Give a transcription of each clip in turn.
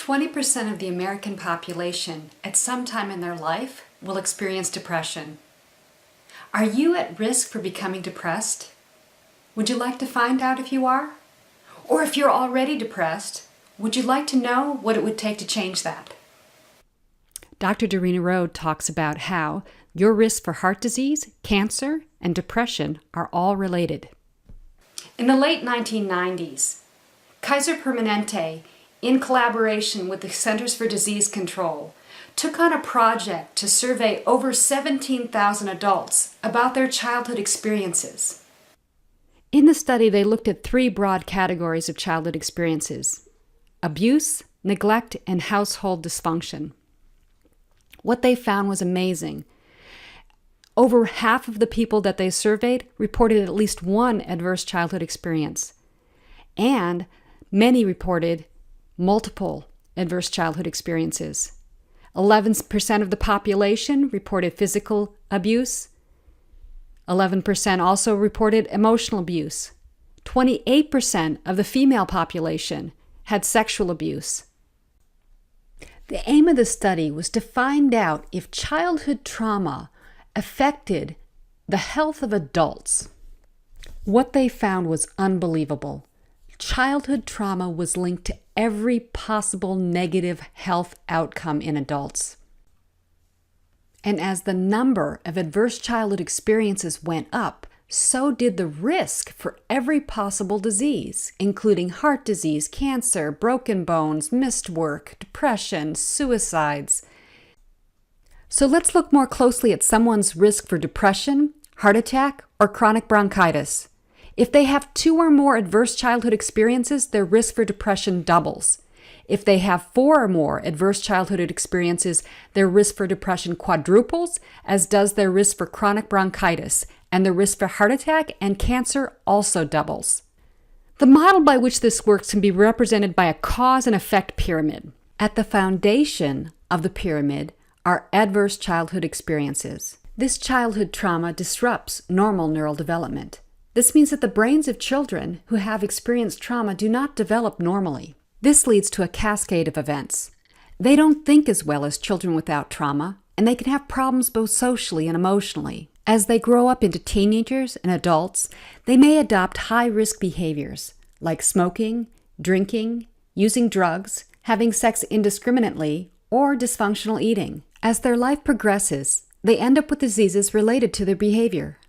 20% of the American population at some time in their life will experience depression. Are you at risk for becoming depressed? Would you like to find out if you are? Or if you're already depressed, would you like to know what it would take to change that? Dr. Dorena Rode talks about how your risk for heart disease, cancer, and depression are all related. In the late 1990s, Kaiser Permanente, in collaboration with the Centers for Disease Control, took on a project to survey over 17,000 adults about their childhood experiences. In the study, they looked at 3 broad categories of childhood experiences: abuse, neglect, and household dysfunction. What they found was amazing. Over half of the people that they surveyed reported at least one adverse childhood experience, and many reported multiple adverse childhood experiences. 11% of the population reported physical abuse. 11% also reported emotional abuse. 28% of the female population had sexual abuse. The aim of the study was to find out if childhood trauma affected the health of adults. What they found was unbelievable. Childhood trauma was linked to every possible negative health outcome in adults. And as the number of adverse childhood experiences went up, so did the risk for every possible disease, including heart disease, cancer, broken bones, missed work, depression, suicides. So let's look more closely at someone's risk for depression, heart attack, or chronic bronchitis. If they have 2 or more adverse childhood experiences, their risk for depression doubles. If they have 4 or more adverse childhood experiences, their risk for depression quadruples, as does their risk for chronic bronchitis, and the risk for heart attack and cancer also doubles. The model by which this works can be represented by a cause and effect pyramid. At the foundation of the pyramid are adverse childhood experiences. This childhood trauma disrupts normal neural development. This means that the brains of children who have experienced trauma do not develop normally. This leads to a cascade of events. They don't think as well as children without trauma, and they can have problems both socially and emotionally. As they grow up into teenagers and adults, they may adopt high-risk behaviors like smoking, drinking, using drugs, having sex indiscriminately, or dysfunctional eating. As their life progresses, they end up with diseases related to their behavior.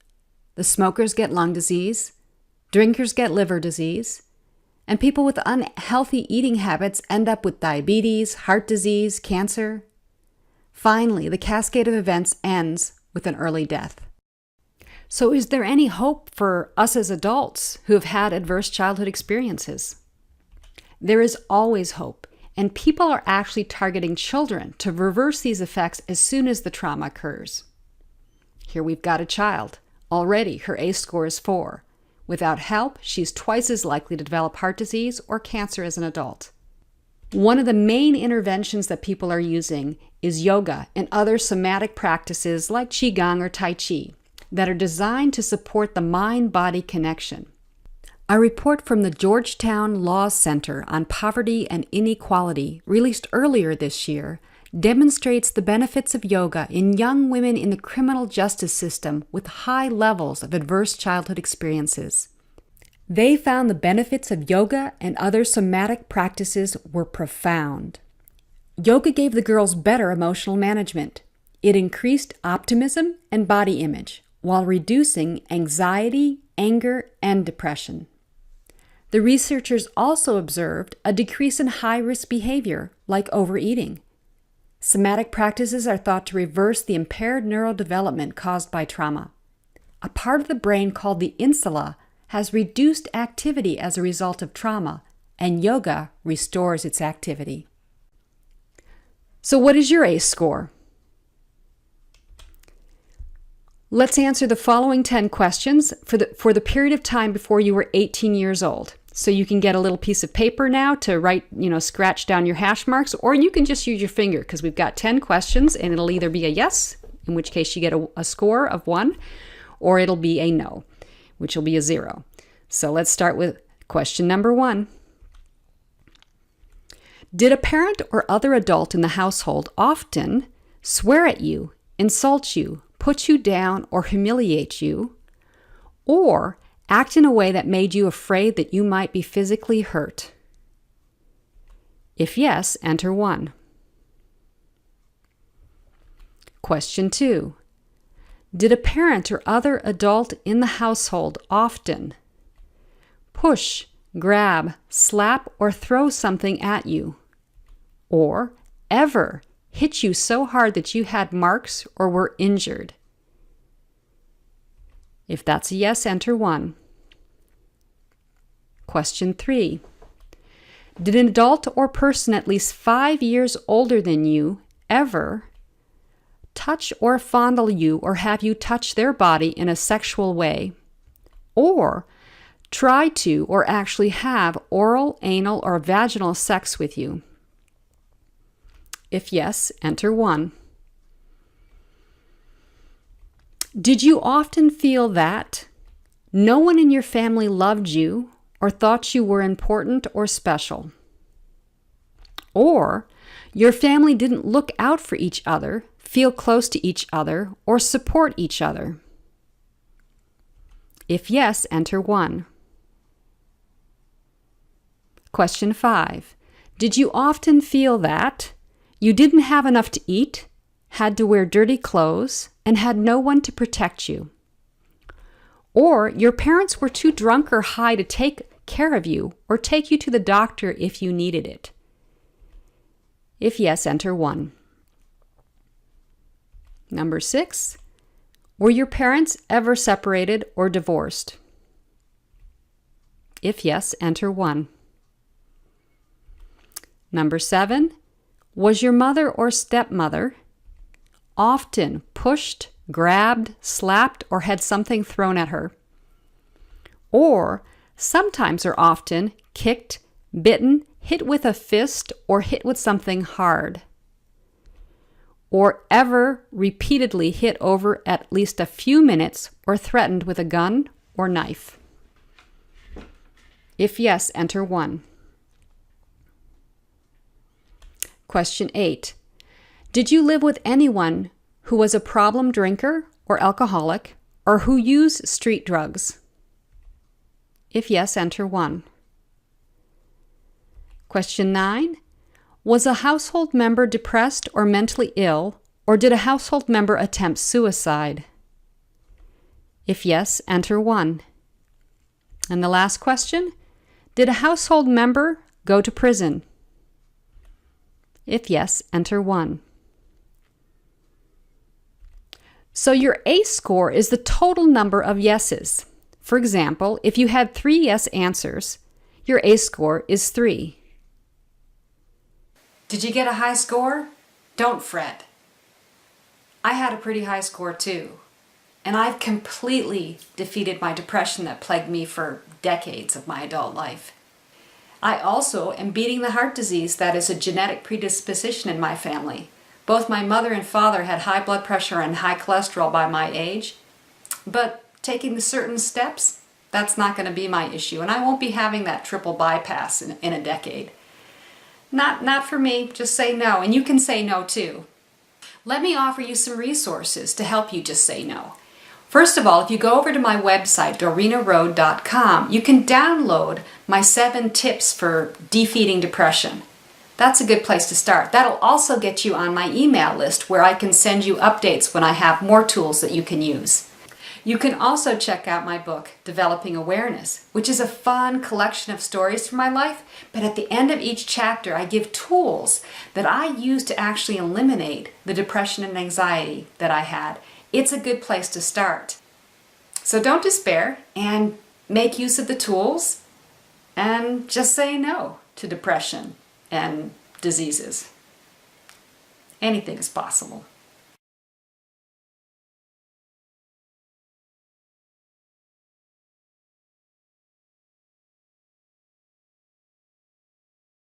The smokers get lung disease, drinkers get liver disease, and people with unhealthy eating habits end up with diabetes, heart disease, cancer. Finally, the cascade of events ends with an early death. So is there any hope for us as adults who have had adverse childhood experiences? There is always hope, and people are actually targeting children to reverse these effects as soon as the trauma occurs. Here we've got a child. Already, her ACE score is 4. Without help, she's twice as likely to develop heart disease or cancer as an adult. One of the main interventions that people are using is yoga and other somatic practices like Qigong or Tai Chi that are designed to support the mind-body connection. A report from the Georgetown Law Center on Poverty and Inequality, released earlier this year, demonstrates the benefits of yoga in young women in the criminal justice system with high levels of adverse childhood experiences. They found the benefits of yoga and other somatic practices were profound. Yoga gave the girls better emotional management. It increased optimism and body image while reducing anxiety, anger, and depression. The researchers also observed a decrease in high-risk behavior like overeating. Somatic practices are thought to reverse the impaired neurodevelopment caused by trauma. A part of the brain called the insula has reduced activity as a result of trauma, and yoga restores its activity. So what is your ACE score? Let's answer the following 10 questions for the period of time before you were 18 years old. So you can get a little piece of paper now to write, scratch down your hash marks, or you can just use your finger because we've got 10 questions and it'll either be a yes, in which case you get a score of 1, or it'll be a no, which will be a 0. So let's start with question number 1. Did a parent or other adult in the household often swear at you, insult you, put you down, or humiliate you, or act in a way that made you afraid that you might be physically hurt? If yes, enter 1. Question 2. Did a parent or other adult in the household often push, grab, slap, or throw something at you, or ever hit you so hard that you had marks or were injured? If that's a yes, enter 1. Question 3. Did an adult or person at least 5 years older than you ever touch or fondle you or have you touch their body in a sexual way, or try to or actually have oral, anal, or vaginal sex with you? If yes, enter 1. Did you often feel that no one in your family loved you or thought you were important or special? Or your family didn't look out for each other, feel close to each other, or support each other? If yes, enter 1. Question 5. Did you often feel that you didn't have enough to eat, had to wear dirty clothes, and had no one to protect you? Or your parents were too drunk or high to take care of you or take you to the doctor if you needed it? If yes, enter 1. Number 6. Were your parents ever separated or divorced? If yes, enter 1. Number 7. Was your mother or stepmother often pushed, grabbed, slapped, or had something thrown at her? Or sometimes or often kicked, bitten, hit with a fist, or hit with something hard? Or ever repeatedly hit over at least a few minutes or threatened with a gun or knife? If yes, enter 1. Question 8. Did you live with anyone who was a problem drinker or alcoholic or who used street drugs? If yes, enter 1. Question 9. Was a household member depressed or mentally ill, or did a household member attempt suicide? If yes, enter 1. And the last question. Did a household member go to prison? If yes, enter 1. So your ACE score is the total number of yeses. For example, if you had 3 yes answers, your ACE score is 3. Did you get a high score? Don't fret. I had a pretty high score too. And I've completely defeated my depression that plagued me for decades of my adult life. I also am beating the heart disease that is a genetic predisposition in my family. Both my mother and father had high blood pressure and high cholesterol by my age. But taking the certain steps, that's not going to be my issue. And I won't be having that triple bypass in a decade. Not for me. Just say no. And you can say no too. Let me offer you some resources to help you just say no. First of all, if you go over to my website, dorenaroad.com, you can download my 7 tips for defeating depression. That's a good place to start. That'll also get you on my email list where I can send you updates when I have more tools that you can use. You can also check out my book, Developing Awareness, which is a fun collection of stories from my life, but at the end of each chapter I give tools that I use to actually eliminate the depression and anxiety that I had. It's a good place to start. So don't despair and make use of the tools and just say no to depression and diseases. Anything is possible.